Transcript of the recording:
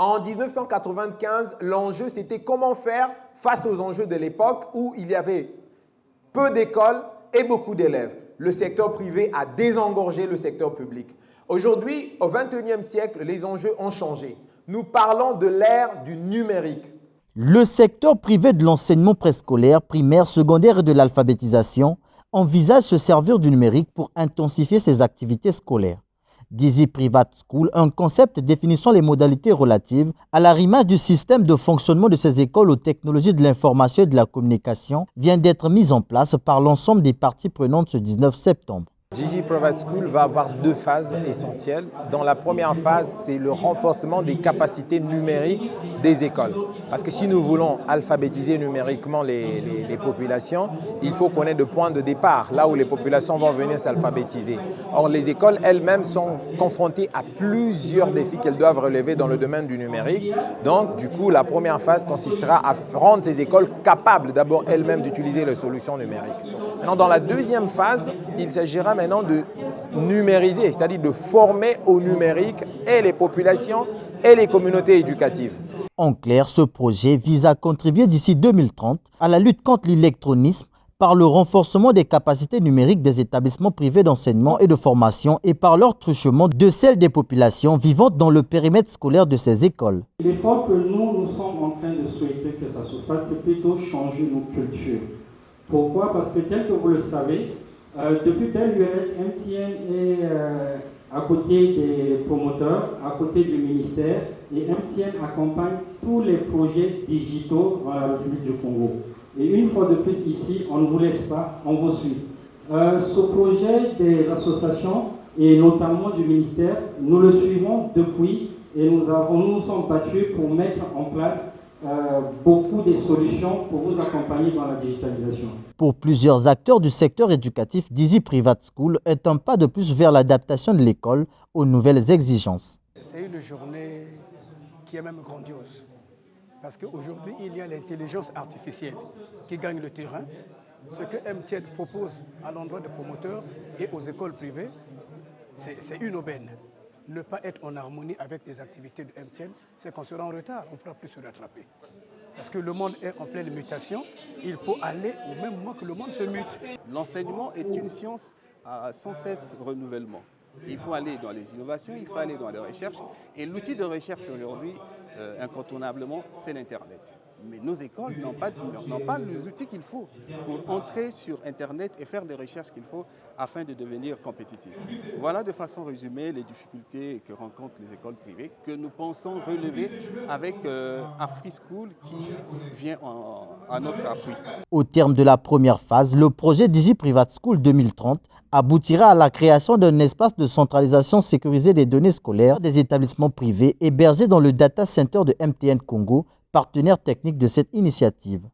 En 1995, l'enjeu, c'était comment faire face aux enjeux de l'époque où il y avait peu d'écoles et beaucoup d'élèves. Le secteur privé a désengorgé le secteur public. Aujourd'hui, au XXIe siècle, les enjeux ont changé. Nous parlons de l'ère du numérique. Le secteur privé de l'enseignement préscolaire, primaire, secondaire et de l'alphabétisation envisage se servir du numérique pour intensifier ses activités scolaires. Dizzy Private School, un concept définissant les modalités relatives à l'arrimage du système de fonctionnement de ces écoles aux technologies de l'information et de la communication, vient d'être mis en place par l'ensemble des parties prenantes ce 19 septembre. Dizzy Private School va avoir deux phases essentielles. Dans la première phase, c'est le renforcement des capacités numériques des écoles. Parce que si nous voulons alphabétiser numériquement les populations, il faut qu'on ait de points de départ, là où les populations vont venir s'alphabétiser. Or, les écoles elles-mêmes sont confrontées à plusieurs défis qu'elles doivent relever dans le domaine du numérique. Donc, du coup, la première phase consistera à rendre ces écoles capables d'abord elles-mêmes d'utiliser les solutions numériques. Maintenant, dans la deuxième phase, il s'agira maintenant de numériser, c'est-à-dire de former au numérique et les populations et les communautés éducatives. En clair, ce projet vise à contribuer d'ici 2030 à la lutte contre l'illectronisme par le renforcement des capacités numériques des établissements privés d'enseignement et de formation et par leur truchement de celles des populations vivantes dans le périmètre scolaire de ces écoles. L'effort que nous sommes en train de souhaiter que ça se fasse, c'est plutôt changer nos cultures. Pourquoi? Parce que tel que vous le savez, depuis belle lurette, MTN est à côté des promoteurs, à côté du ministère, et MTN accompagne tous les projets digitaux dans la République du Congo. Et une fois de plus ici, on ne vous laisse pas, on vous suit. Ce projet des associations et notamment du ministère, nous le suivons depuis et nous nous sommes battus pour mettre en place beaucoup de solutions pour vous accompagner dans la digitalisation. Pour plusieurs acteurs du secteur éducatif, Dizzy Private School est un pas de plus vers l'adaptation de l'école aux nouvelles exigences. C'est une journée qui est même grandiose. Parce qu'aujourd'hui, il y a l'intelligence artificielle qui gagne le terrain. Ce que MTN propose à l'endroit des promoteurs et aux écoles privées, c'est une aubaine. Ne pas être en harmonie avec les activités de MTN, c'est qu'on sera en retard, on ne pourra plus se rattraper. Parce que le monde est en pleine mutation, il faut aller au même moment que le monde se mute. L'enseignement est une science à sans cesse renouvellement. Il faut aller dans les innovations, il faut aller dans les recherches. Et l'outil de recherche aujourd'hui, incontournablement, c'est l'Internet. Mais nos écoles n'ont pas les outils qu'il faut pour entrer sur Internet et faire des recherches qu'il faut afin de devenir compétitifs. Voilà de façon résumée les difficultés que rencontrent les écoles privées que nous pensons relever avec AfriSchool qui vient à notre appui. Au terme de la première phase, le projet Dizzy Private School 2030 aboutira à la création d'un espace de centralisation sécurisée des données scolaires des établissements privés hébergés dans le data center de MTN Congo, partenaire technique de cette initiative.